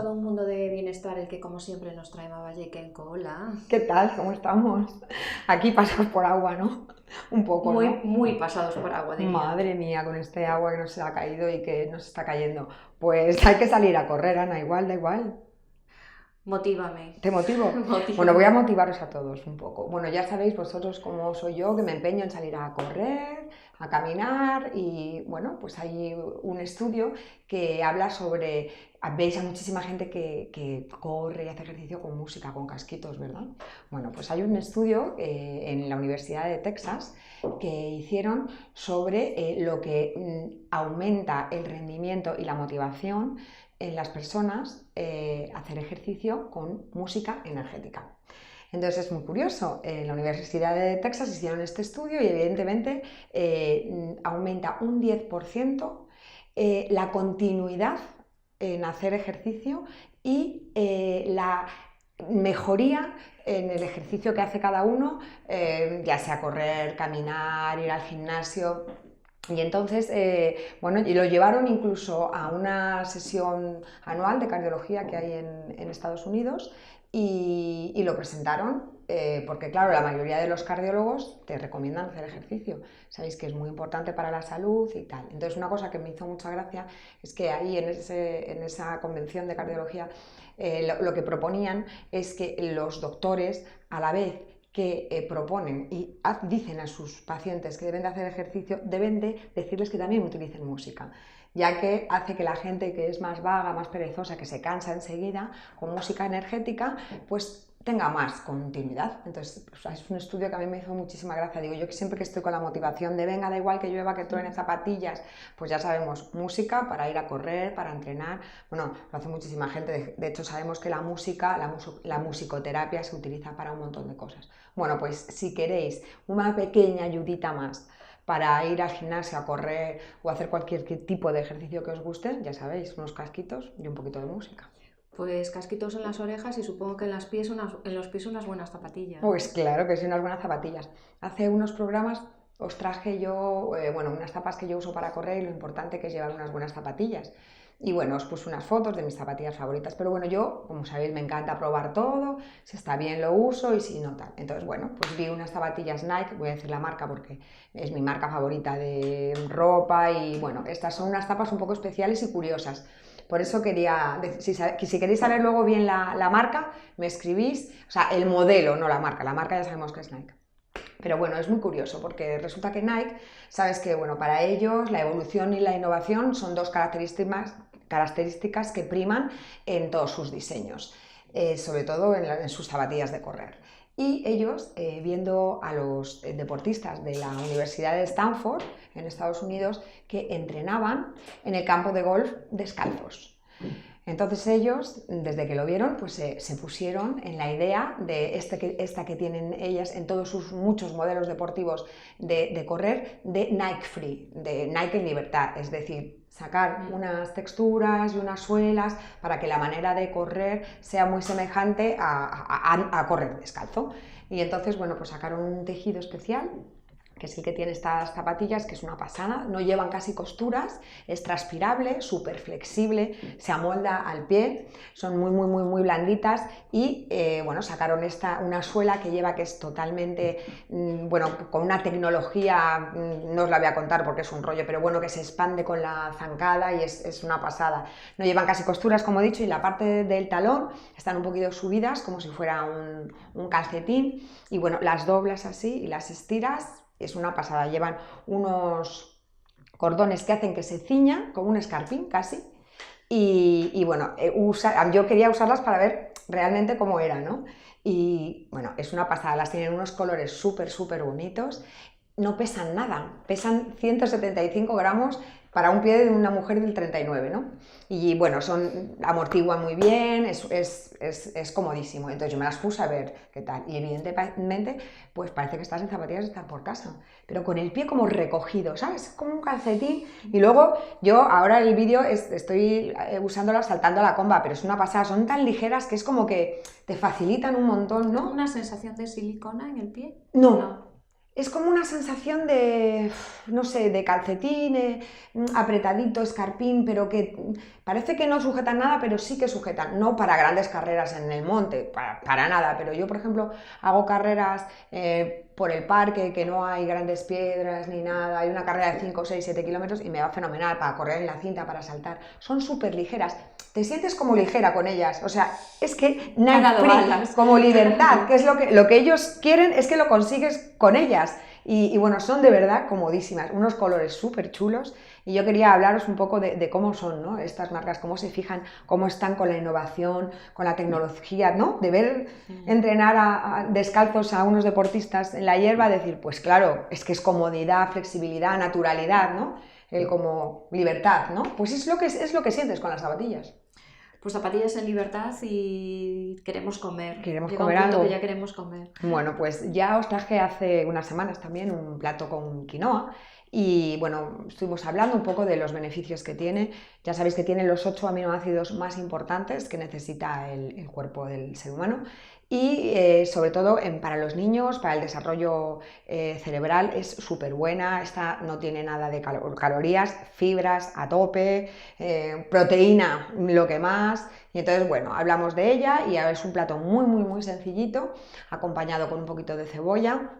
todo un mundo de bienestar el que, como siempre, nos trae Mavalle Kenko. Hola. ¿Qué tal? ¿Cómo estamos? Aquí pasados por agua, ¿no? Un poco, Muy, ¿no? muy pasados por agua, diría. Madre mía, con este agua que nos ha caído y que nos está cayendo. Pues hay que salir a correr, Ana, igual, da igual. Motívame. ¿Te motivo? Bueno, voy a Motívame. motivaros a todos un poco. Bueno, ya sabéis vosotros cómo soy yo, que me empeño en salir a correr, a caminar y bueno, pues hay un estudio que habla sobre, veis a muchísima gente que corre y hace ejercicio con música, con casquitos, ¿verdad? Bueno, pues hay un estudio en la Universidad de Texas que hicieron sobre lo que aumenta el rendimiento y la motivación en las personas hacer ejercicio con música energética. Entonces es muy curioso, en la Universidad de Texas hicieron este estudio y evidentemente aumenta un 10% la continuidad en hacer ejercicio y la mejoría en el ejercicio que hace cada uno, ya sea correr, caminar, ir al gimnasio. Y entonces, bueno, y lo llevaron incluso a una sesión anual de cardiología que hay en Estados Unidos y lo presentaron porque, claro, la mayoría de los cardiólogos te recomiendan hacer ejercicio. Sabéis que es muy importante para la salud y tal. Entonces, una cosa que me hizo mucha gracia es que ahí en esa convención de cardiología lo que proponían es que los doctores, a la vez que proponen y dicen a sus pacientes que deben de hacer ejercicio, deben de decirles que también utilicen música, ya que hace que la gente que es más vaga, más perezosa, que se cansa enseguida, con música energética, pues tenga más continuidad. Entonces, pues, es un estudio que a mí me hizo muchísima gracia. Digo, yo que siempre que estoy con la motivación de venga, da igual que llueva, que truene zapatillas, pues ya sabemos, música para ir a correr, para entrenar. Bueno, lo hace muchísima gente. De hecho, sabemos que la música, la musicoterapia se utiliza para un montón de cosas. Bueno, pues si queréis una pequeña ayudita más para ir al gimnasio, a correr o hacer cualquier tipo de ejercicio que os guste, ya sabéis, unos casquitos y un poquito de música. Pues casquitos en las orejas y supongo que en los pies unas buenas zapatillas, Pues ¿no? claro que sí, unas buenas zapatillas. Hace unos programas os traje yo, bueno, unas zapas que yo uso para correr y lo importante que es llevar unas buenas zapatillas. Y bueno, os puse unas fotos de mis zapatillas favoritas, pero bueno, yo, como sabéis, me encanta probar todo, si está bien lo uso y si no tal. Entonces, bueno, pues vi unas zapatillas Nike, voy a decir la marca porque es mi marca favorita de ropa y bueno, estas son unas zapas un poco especiales y curiosas. Por eso quería, si queréis saber luego bien la marca, me escribís, o sea, el modelo, no la marca ya sabemos que es Nike. Pero bueno, es muy curioso porque resulta que Nike, sabes que bueno, para ellos la evolución y la innovación son dos características que priman en todos sus diseños, sobre todo en sus zapatillas de correr. Y ellos, viendo a los deportistas de la Universidad de Stanford, en Estados Unidos, que entrenaban en el campo de golf descalzos. Entonces ellos, desde que lo vieron, pues se pusieron en la idea de esta que tienen ellas en todos sus muchos modelos deportivos de correr, de Nike Free, de Nike en libertad, es decir, sacar unas texturas y unas suelas para que la manera de correr sea muy semejante a correr descalzo. Y entonces, bueno, pues sacaron un tejido especial que es el que tiene estas zapatillas, que es una pasada, no llevan casi costuras, es transpirable, súper flexible, se amolda al pie, son muy blanditas y bueno, sacaron una suela que lleva que es totalmente, bueno, con una tecnología, no os la voy a contar porque es un rollo, pero bueno, que se expande con la zancada y es una pasada. No llevan casi costuras, como he dicho, y la parte del talón están un poquito subidas, como si fuera un calcetín, y bueno, las doblas así y las estiras, es una pasada. Llevan unos cordones que hacen que se ciña como un escarpín casi y bueno, yo quería usarlas para ver realmente cómo era, ¿no? Y bueno, es una pasada, las tienen unos colores súper bonitos, no pesan nada, pesan 175 gramos para un pie de una mujer del 39, ¿no? Y bueno, amortiguan muy bien, es comodísimo. Entonces yo me las puse a ver qué tal. Y evidentemente, pues parece que estás en zapatillas de estar por casa, pero con el pie como recogido, ¿sabes? Como un calcetín. Y luego yo ahora en el vídeo estoy usándolas saltando a la comba, pero es una pasada, son tan ligeras que es como que te facilitan un montón, ¿Es como ¿no? una sensación de silicona en el pie? No, No. es como una sensación de, no sé, de calcetín, apretadito, escarpín, pero que parece que no sujetan nada, pero sí que sujetan. No para grandes carreras en el monte, para nada, pero yo, por ejemplo, hago carreras por el parque, que no hay grandes piedras ni nada, hay una carrera de 5, 6, 7 kilómetros y me va fenomenal para correr en la cinta, para saltar. Son súper ligeras, te sientes como ligera con ellas, o sea, es que night free, como libertad, que es lo que ellos quieren, es que lo consigues con ellas. Y bueno, son de verdad comodísimas, unos colores súper chulos. Y yo quería hablaros un poco de cómo son, ¿no?, estas marcas, cómo se fijan, cómo están con la innovación, con la tecnología, ¿no? De ver entrenar descalzos a unos deportistas en la hierba, decir, pues claro, es que es comodidad, flexibilidad, naturalidad, ¿no? El como libertad, ¿no? Pues es lo que sientes con las zapatillas. Pues zapatillas en libertad y queremos comer. Queremos Llega comer un punto algo. que ya queremos comer. Bueno, pues ya os traje hace unas semanas también un plato con quinoa y bueno, estuvimos hablando un poco de los beneficios que tiene. Ya sabéis que tiene los 8 aminoácidos más importantes que necesita el cuerpo del ser humano y sobre todo para los niños, para el desarrollo cerebral es súper buena. Esta no tiene nada de calorías, fibras a tope, proteína lo que más. Y entonces, bueno, hablamos de ella y es un plato muy sencillito, acompañado con un poquito de cebolla,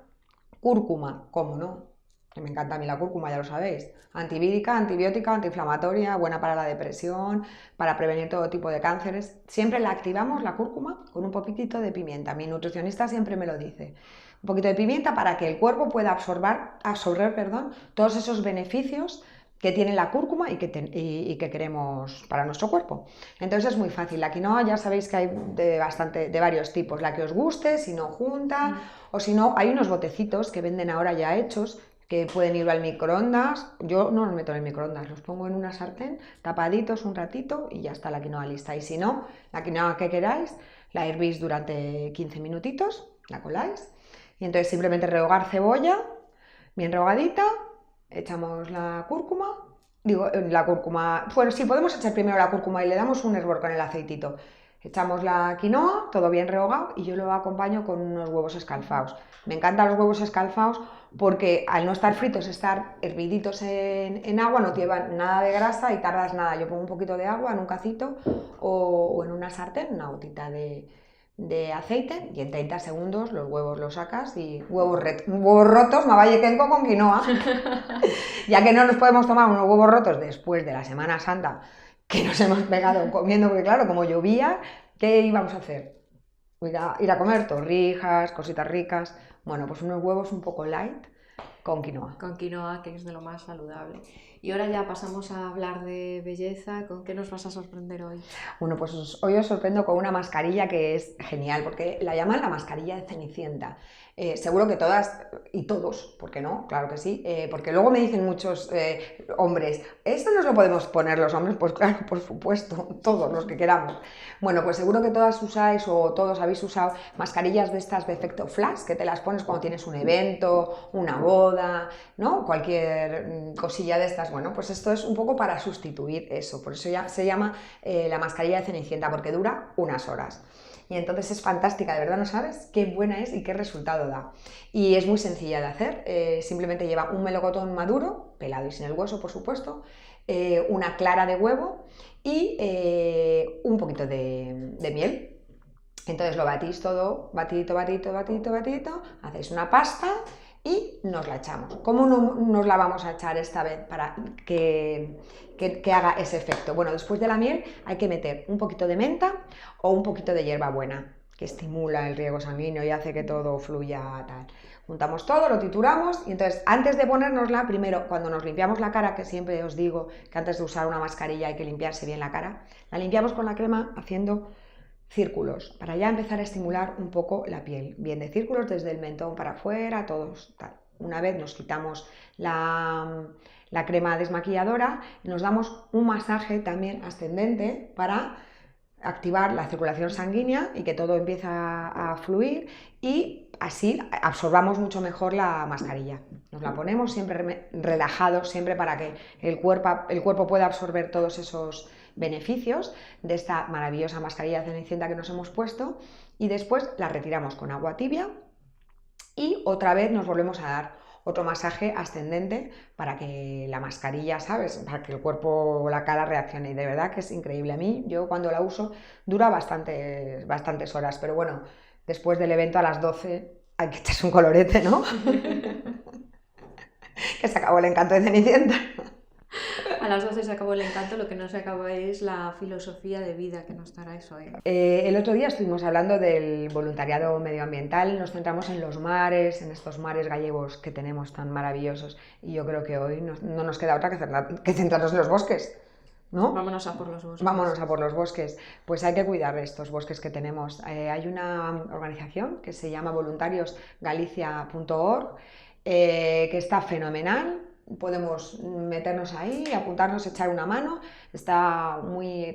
cúrcuma, ¿cómo no? Que me encanta a mí la cúrcuma, ya lo sabéis. Antivírica, antibiótica, antiinflamatoria, buena para la depresión, para prevenir todo tipo de cánceres. Siempre la activamos, la cúrcuma, con un poquitito de pimienta. Mi nutricionista siempre me lo dice. Un poquito de pimienta para que el cuerpo pueda absorber, todos esos beneficios que tiene la cúrcuma y que queremos para nuestro cuerpo. Entonces es muy fácil. La quinoa ya sabéis que hay de varios tipos. La que os guste, si no junta, o si no, hay unos botecitos que venden ahora ya hechos, que pueden ir al microondas. Yo no los meto en el microondas, los pongo en una sartén, tapaditos un ratito y ya está la quinoa lista. Y si no, la quinoa que queráis, la hervís durante 15 minutitos, la coláis, y entonces simplemente rehogar cebolla, bien rehogadita, echamos la cúrcuma, bueno, sí, podemos echar primero la cúrcuma y le damos un hervor con el aceitito. Echamos la quinoa, todo bien rehogado, y yo lo acompaño con unos huevos escalfados. Me encantan los huevos escalfados porque al no estar fritos, estar herviditos en agua, no llevan nada de grasa y tardas nada. Yo pongo un poquito de agua en un cacito o en una sartén, una gotita de aceite, y en 30 segundos los huevos los sacas y huevos rotos, mavallequenco con quinoa. Ya que no nos podemos tomar unos huevos rotos después de la Semana Santa, que nos hemos pegado comiendo, porque claro, como llovía, ¿qué íbamos a hacer? Ir a comer torrijas, cositas ricas. Bueno, pues unos huevos un poco light con quinoa. Con quinoa, que es de lo más saludable. Y ahora ya pasamos a hablar de belleza. ¿Con qué nos vas a sorprender hoy? Bueno, pues hoy os sorprendo con una mascarilla que es genial, porque la llaman la mascarilla de Cenicienta. Seguro que todas y todos, ¿por qué no? Claro que sí, porque luego me dicen muchos hombres, ¿esto nos lo podemos poner los hombres? Pues claro, por supuesto, todos los que queramos. Bueno, pues seguro que todas usáis o todos habéis usado mascarillas de estas de efecto flash, que te las pones cuando tienes un evento, una boda, ¿no? Cualquier cosilla de estas. Bueno, pues esto es un poco para sustituir eso, por eso ya se llama la mascarilla de Cenicienta, porque dura unas horas. Y entonces es fantástica, de verdad no sabes qué buena es y qué resultado da. Y es muy sencilla de hacer, simplemente lleva un melocotón maduro, pelado y sin el hueso por supuesto, una clara de huevo y un poquito de miel. Entonces lo batís todo, batidito, hacéis una pasta y nos la echamos. ¿Cómo nos la vamos a echar esta vez para que haga ese efecto? Bueno, después de la miel hay que meter un poquito de menta o un poquito de hierbabuena, que estimula el riego sanguíneo y hace que todo fluya tal. Juntamos todo, lo trituramos y entonces antes de ponérnosla, primero cuando nos limpiamos la cara, que siempre os digo que antes de usar una mascarilla hay que limpiarse bien la cara, la limpiamos con la crema haciendo círculos, para ya empezar a estimular un poco la piel, bien de círculos desde el mentón para afuera, todos tal. Una vez nos quitamos la crema desmaquilladora y nos damos un masaje también ascendente para activar la circulación sanguínea y que todo empiece a fluir y así absorbamos mucho mejor la mascarilla. Nos la ponemos siempre relajados, siempre para que el cuerpo pueda absorber todos esos beneficios de esta maravillosa mascarilla de Cenicienta que nos hemos puesto, y después la retiramos con agua tibia y otra vez nos volvemos a dar otro masaje ascendente para que la mascarilla, ¿sabes? Para que el cuerpo o la cara reaccione. Y de verdad que es increíble. A mí, yo cuando la uso, dura bastantes horas, pero bueno, después del evento a las 12 hay que echarse un colorete, ¿no? Que se acabó el encanto de Cenicienta. A las 12 se acabó el encanto, lo que no se acabó es la filosofía de vida que nos traes hoy. El otro día estuvimos hablando del voluntariado medioambiental, nos centramos en los mares, en estos mares gallegos que tenemos tan maravillosos, y yo creo que hoy no nos queda otra que centrarnos en los bosques, ¿no? Vámonos a por los bosques. Vámonos a por los bosques. Pues hay que cuidar de estos bosques que tenemos. Hay una organización que se llama voluntariosgalicia.org, que está fenomenal. Podemos meternos ahí, apuntarnos, echar una mano.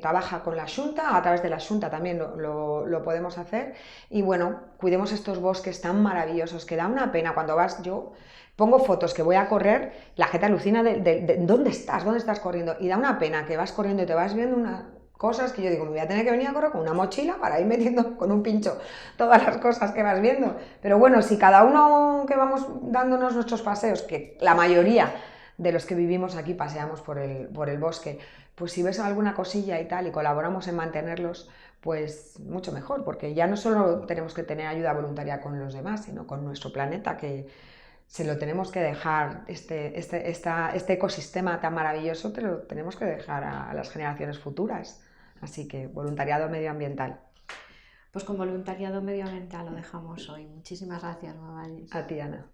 Trabaja con la Xunta, a través de la Xunta también lo podemos hacer. Y bueno, cuidemos estos bosques tan maravillosos que da una pena cuando vas. Yo pongo fotos que voy a correr, la gente alucina de ¿dónde estás corriendo? Y da una pena que vas corriendo y te vas viendo unas cosas que yo digo, me voy a tener que venir a correr con una mochila para ir metiendo con un pincho todas las cosas que vas viendo. Pero bueno, si cada uno que vamos dándonos nuestros paseos, que la mayoría de los que vivimos aquí paseamos por el bosque, pues si ves alguna cosilla y tal y colaboramos en mantenerlos, pues mucho mejor, porque ya no solo tenemos que tener ayuda voluntaria con los demás, sino con nuestro planeta, que se lo tenemos que dejar, este ecosistema tan maravilloso, te lo tenemos que dejar a las generaciones futuras. Así que voluntariado medioambiental. Pues con voluntariado medioambiental lo dejamos hoy. Muchísimas gracias, Mavaldis. A ti, Ana.